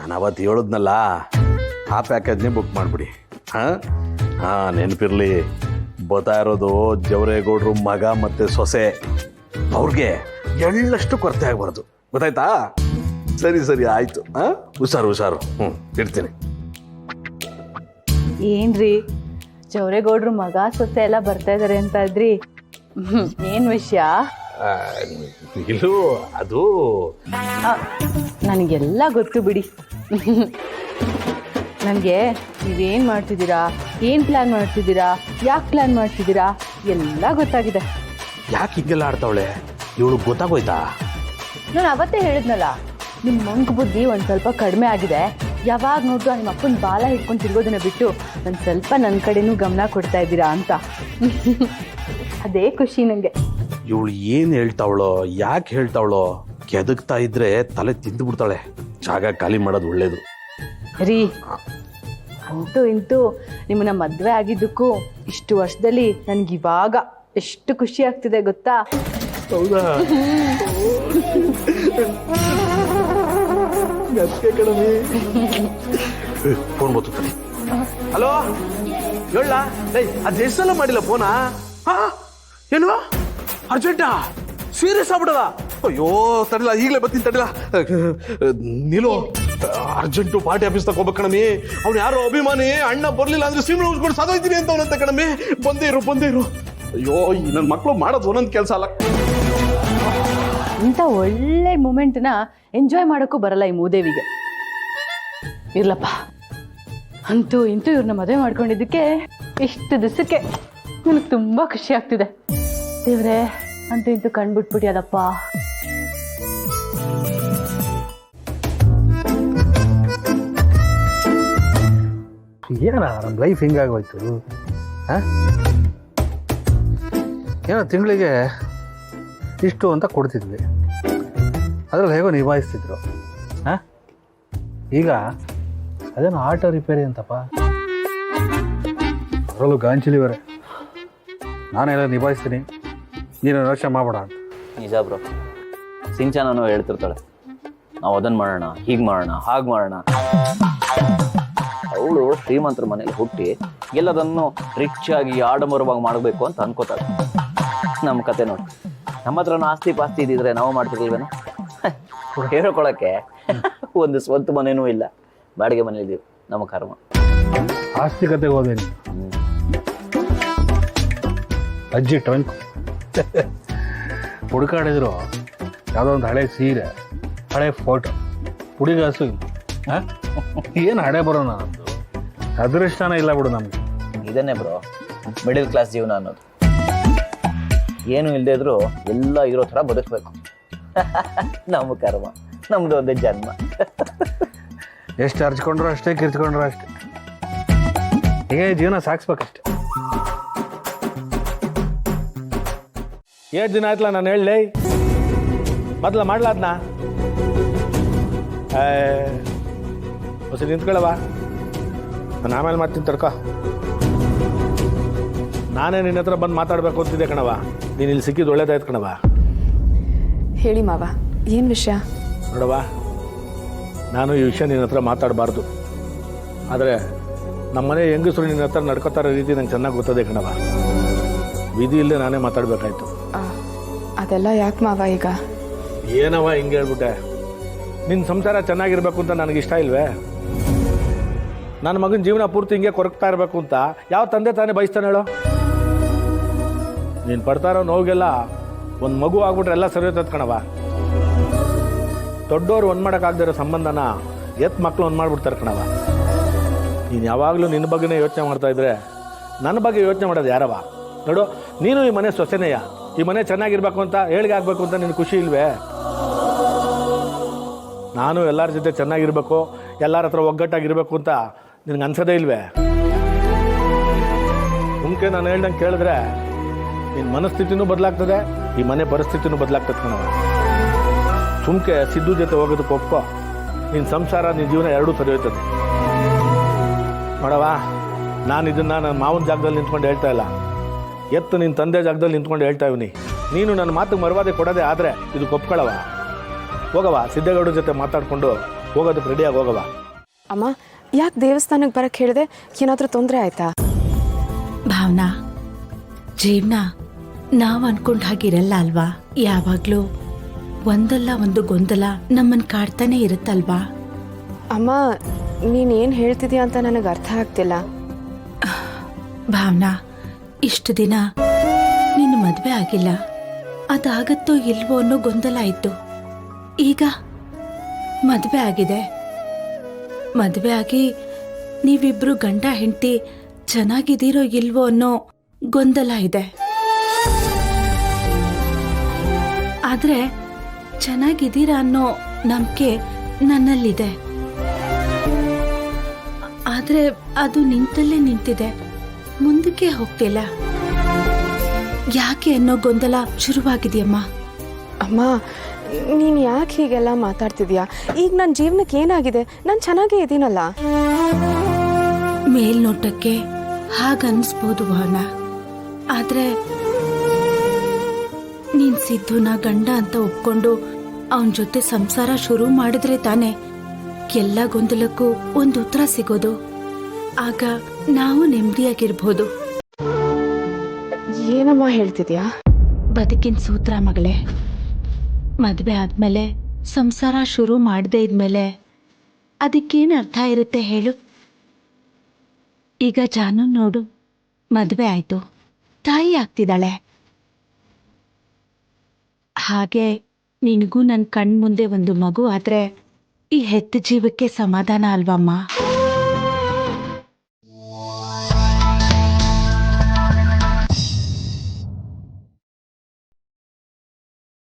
ನಾನು ಅವತ್ತು ಹೇಳಿದ್ನಲ್ಲ ಆ ಪ್ಯಾಕೇಜ್ನೇ ಬುಕ್ ಮಾಡಿಬಿಡಿ. ನೆನಪಿರಲಿ, ಬರ್ತಾ ಇರೋದು ಜವರೇಗೌಡರು ಮಗ ಮತ್ತು ಸೊಸೆ. ಅವ್ರಿಗೆ ಎಳ್ಳಷ್ಟು ಕೊರತೆ ಆಗಬಾರ್ದು, ಗೊತ್ತಾಯ್ತಾ? ಸರಿ ಆಯಿತು. ಹುಷಾರು. ಇಡ್ತೀನಿ. ಏನ್ರಿ ಜವರೇಗೌಡ್ರು ಮಗ ಸೊಸೆ ಎಲ್ಲ ಬರ್ತಾ ಇದಾರೆ ಅಂತ ಇದ್ರಿ, ಏನ್ ವಿಷಯ? ಇಲ್ಲೂ ಅದು ನನಗೆಲ್ಲ ಗೊತ್ತು ಬಿಡಿ. ನನಗೆ ನೀವೇನು ಮಾಡ್ತಿದ್ದೀರಾ, ಏನು ಪ್ಲ್ಯಾನ್ ಮಾಡ್ತಿದ್ದೀರಾ, ಯಾಕೆ ಪ್ಲ್ಯಾನ್ ಮಾಡ್ತಿದ್ದೀರಾ ಎಲ್ಲ ಗೊತ್ತಾಗಿದೆ. ಯಾಕೆ ಹಿಂಗೆಲ್ಲ ಆಡ್ತಾವಳೆ ಇವಳು? ಗೊತ್ತಾಗೋಯ್ತಾ? ನಾನು ಅವತ್ತೇ ಹೇಳಿದ್ನಲ್ಲ, ನಿಮ್ಮ ಮಂಕ್ ಬುದ್ಧಿ ಒಂದು ಸ್ವಲ್ಪ ಕಡಿಮೆ ಆಗಿದೆ. ಯಾವಾಗ ನೋಡಿದ್ರು ನಿಮ್ಮ ಅಪ್ಪನ ಬಾಲ ಹಿಡ್ಕೊಂಡು ತಿರ್ಗೋದನ್ನ ಬಿಟ್ಟು ನಾನು ಸ್ವಲ್ಪ ನನ್ನ ಕಡೆನೂ ಗಮನ ಕೊಡ್ತಾ ಇದ್ದೀರಾ ಅಂತ. ಅದೇ ಖುಷಿ ನನಗೆ. ಇವಳು ಏನು ಹೇಳ್ತಾವಳೋ, ಯಾಕೆ ಹೇಳ್ತಾವಳೋ? ಕೆದಕ್ತಾ ಇದ್ರೆ ತಲೆ ತಿಂದು ಬಿಡ್ತಾಳೆ. ಜಾಗ ಖಾಲಿ ಮಾಡೋದು ಒಳ್ಳೇದು ರೀ. ಅಂತೂ ಇಂತೂ ನಿಮ್ಮನ್ನ ಮದುವೆ ಆಗಿದ್ದಕ್ಕೂ ಇಷ್ಟು ವರ್ಷದಲ್ಲಿ ನನಗೆ ಇವಾಗ ಎಷ್ಟು ಖುಷಿ ಆಗ್ತಿದೆ ಗೊತ್ತಾ? ಹೌದಾ? ಫೋನ್ ಬರ್ತದೆ. ಹಲೋ, ಹೇಳ. ಅದು ಎಷ್ಟು ಸಲ ಮಾಡಿಲ್ಲ ಫೋನಾ? ಏನು ಅರ್ಜೆಂಟಾ? ಸೀರಿಯಸ್ ಆಗ್ಬಿಡದ? ಅಯ್ಯೋ ತಡಿಲ್ಲ, ಈಗಲೇ ಬರ್ತೀನಿ ತಡಿಲ್ಲ. ನೀನು ಅರ್ಜೆಂಟು ಪಾರ್ಟಿ ಆಫೀಸ್ ತಗ ಹೋಗ್ಬೇಕು ಕಣಮಿ. ಅವ್ನು ಯಾರೋ ಅಭಿಮಾನಿ, ಅಣ್ಣ ಬರ್ಲಿಲ್ಲ ಅಂದ್ರೆ ಸಿಮ್ ಉಳಿಸ್ಕೊಂಡು ಸದೋಯ್ತೀನಿ ಅಂತ ಅವನಂತ ಕಣಮಿ. ಬಂದೇ ಇರು. ಅಯ್ಯೋ, ನನ್ನ ಮಕ್ಕಳು ಮಾಡೋದು ಒಂದೊಂದು ಕೆಲಸ ಅಲ್ಲ. ಇಂಥ ಒಳ್ಳೆ ಮೂಮೆಂಟ್ನ ಎಂಜಾಯ್ ಮಾಡೋಕ್ಕೂ ಬರಲ್ಲ ಈ ಮೂದೇವಿಗೆ. ಇರ್ಲಪ್ಪ, ಅಂತೂ ಇಂತೂ ಇವ್ರನ್ನ ಮದುವೆ ಮಾಡ್ಕೊಂಡಿದ್ದಕ್ಕೆ ಇಷ್ಟು ದಿವಸಕ್ಕೆ ನನಗೆ ತುಂಬ ಖುಷಿ ಆಗ್ತಿದೆ. ದೇವ್ರೆ, ಅಂತೂ ಇಂತೂ ಕಂಡುಬಿಟ್ಬಿಟ್ಟು ಅದಪ್ಪ. ಏನ ನಮ್ಮ ಲೈಫ್ ಹಿಂಗಾಗೋಯ್ತು? ಏನೋ ತಿಂಗಳಿಗೆ ಇಷ್ಟು ಅಂತ ಕೊಡ್ತಿದ್ವಿ, ಅದರಲ್ಲಿ ಹೇಗೋ ನಿಭಾಯಿಸ್ತಿದ್ರು. ಈಗ ಅದೇನೋ ಆಟೋ ರಿಪೇರಿ ಅಂತಪ್ಪ, ಅದರಲ್ಲೂ ಗಾಂಚಿಲಿ ಬೇರೆ. ನಾನೆಲ್ಲ ನಿಭಾಯಿಸ್ತೀನಿ, ನೀನು ಯೋಚನೆ ಮಾಡಬೇಡ ಅಂತ. ನಿಜ ಬ್ರೋ, ಸಿಂಚನೂ ಹೇಳ್ತಿರ್ತಾಳೆ, ನಾವು ಅದನ್ನು ಮಾಡೋಣ, ಹೀಗೆ ಮಾಡೋಣ, ಹಾಗೆ ಮಾಡೋಣ. ಅವಳು ಶ್ರೀಮಂತರ ಮನೇಲಿ ಹುಟ್ಟಿ ಎಲ್ಲದನ್ನು ರಿಚ್ ಆಗಿ ಆಡಂಬರವಾಗಿ ಮಾಡಬೇಕು ಅಂತ ಅನ್ಕೋತಾಳೆ. ನಮ್ಮ ಕತೆ ನೋಡಿ, ನಮ್ಮ ಹತ್ರನೂ ಆಸ್ತಿ ಪಾಸ್ತಿ ಇದ್ದಿದ್ರೆ ನಾವು ಮಾಡ್ತಿರ್ಲಿಲ್ವೇನೋ? ಹೇಳ್ಕೊಳಕ್ಕೆ ಒಂದು ಸ್ವಂತ ಮನೇನೂ ಇಲ್ಲ, ಬಾಡಿಗೆ ಮನೇಲಿದ್ದೀವಿ. ನಮ್ಮ ಕರ್ಮ. ಆಸ್ತಿಕತೆಗೆ ಹೋದೆ ನೀನು. ಅಜ್ಜಿ ಟ್ರಂಕ್ ಹುಡುಕಾಡಿದ್ರು ಯಾವುದೋ ಒಂದು ಹಳೆ ಸೀರೆ, ಹಳೆ ಫೋಟೋ, ಪುಡಿಗಾಸು. ಏನು ಹಣೆ ಬರೋಣ, ನಮ್ಮದು ಅದೃಷ್ಟನೇ ಇಲ್ಲ ಬಿಡು ನಮ್ಗೆ. ಇದನ್ನೇ ಬ್ರೋ ಮಿಡಲ್ ಕ್ಲಾಸ್ ಜೀವನ ಅನ್ನೋದು. ಏನು ಇಲ್ಲದೆ ಇದ್ರು ಎಲ್ಲ ಇರೋ ಥರ ಬದುಕಬೇಕು. ನಮ್ಮ ಕರ್ಮ, ನಮ್ದು ಒಂದೇ ಜನ್ಮ. ಎಷ್ಟು ಹರ್ಚ್ಕೊಂಡ್ರು ಅಷ್ಟೇ, ಕಿರ್ಚ್ಕೊಂಡ್ರು ಅಷ್ಟೇ. ಹೀಗೆ ಜೀವನ ಸಾಗಿಸ್ಬೇಕಷ್ಟೆ. ಎಷ್ಟು ದಿನ ಆಯ್ತಲ್ಲ ನಾನು ಹೇಳಲೇ, ಮೊದಲ ಮಾಡ್ಲಾದ್ನ ಹೊಸ ನಿಂತ್ಕೊಳ್ಳವ, ನಾನು ಆಮೇಲೆ ಮಾಡ್ತೀನಿ ತಡ್ಕೊ. ನಾನೇ ನಿನ್ನ ಹತ್ರ ಬಂದು ಮಾತಾಡಬೇಕು ಅಂತಿದ್ದೆ ಕಣವ. ನೀನು ಇಲ್ಲಿ ಸಿಕ್ಕಿದ್ದು ಒಳ್ಳೇದಾಯ್ತು ಕಣವ. ಹೇಳಿ ಮಾವ, ಏನು ವಿಷಯ? ನೋಡವ, ನಾನು ಈ ವಿಷಯ ನಿನ್ನ ಹತ್ರ ಮಾತಾಡಬಾರ್ದು, ಆದರೆ ನಮ್ಮನೆ ಹೆಂಗಸರು ನಿನ್ನ ಹತ್ರ ನಡ್ಕೋತಾರೋ ರೀತಿ ನಂಗೆ ಚೆನ್ನಾಗಿ ಗೊತ್ತದೆ ಕಣವ. ವಿಧಿ ಇಲ್ಲದೆ ನಾನೇ ಮಾತಾಡಬೇಕಾಯ್ತು. ಅದೆಲ್ಲ ಯಾಕೆ ಮಾವ ಈಗ? ಏನವ ಹಿಂಗೆ ಹೇಳ್ಬಿಟ್ಟೆ? ನಿನ್ನ ಸಂಸಾರ ಚೆನ್ನಾಗಿರ್ಬೇಕು ಅಂತ ನನಗಿಷ್ಟ ಇಲ್ವೇ? ನನ್ನ ಮಗನ ಜೀವನ ಪೂರ್ತಿ ಹಿಂಗೆ ಕೊರಗ್ತಾ ಇರಬೇಕು ಅಂತ ಯಾವ ತಂದೆ ತಾನೇ ಬಯಸ್ತಾನೆ ಹೇಳೋ? ನೀನು ಪಡ್ತಾ ಇರೋ ನೋವಿಗೆಲ್ಲ ಒಂದು ಮಗು ಆಗ್ಬಿಟ್ರೆ ಎಲ್ಲ ಸರಿ ಹೋಯ್ತದ ಕಣವ. ದೊಡ್ಡವ್ರು ಒಂದು ಮಾಡೋಕ್ಕಾಗದಿರೋ ಸಂಬಂಧನ ಮಕ್ಕಳು ಒಂದು ಮಾಡಿಬಿಡ್ತಾರೆ ಕಣವ. ನೀನು ಯಾವಾಗಲೂ ನಿನ್ನ ಬಗ್ಗೆನೇ ಯೋಚನೆ ಮಾಡ್ತಾಯಿದ್ರೆ ನನ್ನ ಬಗ್ಗೆ ಯೋಚನೆ ಮಾಡೋದು ಯಾರವ? ನೋಡು, ನೀನು ಈ ಮನೆ ಸೊಸೆನೆಯ, ಈ ಮನೆ ಚೆನ್ನಾಗಿರ್ಬೇಕು ಅಂತ ಏಳಿಗೆ ಆಗಬೇಕು ಅಂತ ನಿನ್ನ ಖುಷಿ ಇಲ್ವೇ? ನಾನು ಎಲ್ಲರ ಜೊತೆ ಚೆನ್ನಾಗಿರ್ಬೇಕು, ಎಲ್ಲರ ಹತ್ರ ಒಗ್ಗಟ್ಟಾಗಿರ್ಬೇಕು ಅಂತ ನಿನಗೆ ಅನ್ಸೋದೇ ಇಲ್ವೇ? ಸುಮ್ಕೆ ನಾನು ಹೇಳ್ದಂಗೆ ಕೇಳಿದ್ರೆ ನಿನ್ನ ಮನಸ್ಥಿತಿನೂ ಬದಲಾಗ್ತದೆ, ಈ ಮನೆ ಪರಿಸ್ಥಿತಿನೂ ಬದಲಾಗ್ತದೆ ಕಣವ. ಸುಮ್ಕೆ ಸಿದ್ದು ಜೊತೆ ಹೋಗೋದಕ್ಕೆ ಒಪ್ಕೋ, ನಿನ್ನ ಸಂಸಾರ, ನಿನ್ನ ಜೀವನ ಎರಡೂ ಸರಿ ಹೋಯ್ತದೆ. ನೋಡವ, ನಾನು ಇದನ್ನು ನನ್ನ ಮಾವನ ಜಾಗದಲ್ಲಿ ನಿಂತ್ಕೊಂಡು ಹೇಳ್ತಾ ಇಲ್ಲ, ನಿನ್ನ ತಂದೆ ಜಾಗದಲ್ಲಿ ನಿಂತ್ಕೊಂಡು ಹೇಳ್ತಾ ಇವ್ನಿ. ನೀನು ನನ್ನ ಮಾತಿಗೆ ಮರ್ಯಾದೆ ಕೊಡೋದೇ ಆದರೆ ಇದಕ್ಕೆ ಒಪ್ಕೊಳ್ಳವ. ಹೋಗವ, ಸಿದ್ದೇಗೌಡರ ಜೊತೆ ಮಾತಾಡಿಕೊಂಡು ಹೋಗೋದಕ್ಕೆ ರೆಡಿಯಾಗಿ ಹೋಗವ. ಅಮ್ಮ ಯಾಕೆ ದೇವಸ್ಥಾನಕ್ಕೆ ಬರಕ್ಕೆ ಹೇಳಿದೆ? ಏನಾದರೂ ತೊಂದರೆ ಆಯ್ತಾ? ಭಾವನಾ, ಜೀವನ ನಾವು ಅನ್ಕೊಂಡ ಹಾಗಿರಲ್ಲ ಅಲ್ವಾ? ಯಾವಾಗಲೂ ಒಂದಲ್ಲ ಒಂದು ಗೊಂದಲ ನಮ್ಮನ್ನು ಕಾಡ್ತಾನೆ ಇರುತ್ತಲ್ವಾ? ಅಮ್ಮ ನೀನು ಏನು ಹೇಳ್ತಿದ್ಯಾ ಅಂತ ನನಗೆ ಅರ್ಥ ಆಗ್ತಿಲ್ಲ. ಭಾವನಾ, ಇಷ್ಟು ದಿನ ನಿನ್ನ ಮದುವೆ ಆಗಿಲ್ಲ, ಅದಾಗತ್ತೋ ಇಲ್ವೋ ಅನ್ನೋ ಗೊಂದಲ ಇತ್ತು. ಈಗ ಮದುವೆ ಆಗಿದೆ. ಮದುವೆ ಆಗಿ ನೀವಿಬ್ರು ಗಂಡ ಹೆಂಡತಿ ಚೆನ್ನಾಗಿದ್ದೀರೋ ಇಲ್ವೋ ಅನ್ನೋ ಗೊಂದಲ ಇದೆ. ಆದ್ರೆ ಚೆನ್ನಾಗಿದ್ದೀರಾ ಅನ್ನೋ ನಂಬಿಕೆ ನನ್ನಲ್ಲಿದೆ. ಆದ್ರೆ ಅದು ನಿಂತಲ್ಲೇ ನಿಂತಿದೆ, ಮುಂದಕ್ಕೆ ಹೋಗ್ತಿಲ್ಲ. ಯಾಕೆ ಅನ್ನೋ ಗೊಂದಲ ಶುರುವಾಗಿದೆಯಮ್ಮ. ಅಮ್ಮ ನೀನು ಯಾಕೆ ಹೀಗೆಲ್ಲ ಮಾತಾಡ್ತಿದ್ಯಾ? ಈಗ ನನ್ನ ಜೀವನಕ್ಕೆ ಏನಾಗಿದೆ? ನಾನು ಚೆನ್ನಾಗೇ ಇದ್ದೀನಲ್ಲ. ಮೇಲ್ನೋಟಕ್ಕೆ ಹಾಗನ್ಸ್ಬೋದು ಭಾವನಾ, ಆದ್ರೆ ನೀನ್ ಸಿದ್ಧುನ ಗಂಡ ಅಂತ ಒಪ್ಕೊಂಡು ಅವನ ಜೊತೆ ಸಂಸಾರ ಶುರು ಮಾಡಿದ್ರೆ ತಾನೆ ಎಲ್ಲ ಗೊಂದಲಕ್ಕೂ ಒಂದು ಉತ್ತರ ಸಿಗೋದು. ಆಗ ನಾವು ನೆಮ್ಮದಿಯಾಗಿರ್ಬೋದು. ಏನಮ್ಮ ಹೇಳ್ತಿದ್ಯಾ? ಬದುಕಿನ ಸೂತ್ರ ಮಗಳೇ. ಮದುವೆ ಆದ್ಮೇಲೆ ಸಂಸಾರ ಶುರು ಮಾಡದೇ ಇದ್ಮೇಲೆ ಅದಕ್ಕೇನು ಅರ್ಥ ಇರುತ್ತೆ ಹೇಳು? ಈಗ ಜಾನು ನೋಡು, ಮದುವೆ ಆಯ್ತು, ತಾಯಿ ಆಗ್ತಿದ್ದಾಳೆ. ಹಾಗೆ ನಿನಗೂ ನನ್ನ ಕಣ್ಮುಂದೆ ಒಂದು ಮಗು ಆದ್ರೆ ಈ ಹೆತ್ತ ಜೀವಕ್ಕೆ ಸಮಾಧಾನ ಅಲ್ವಮ್ಮ?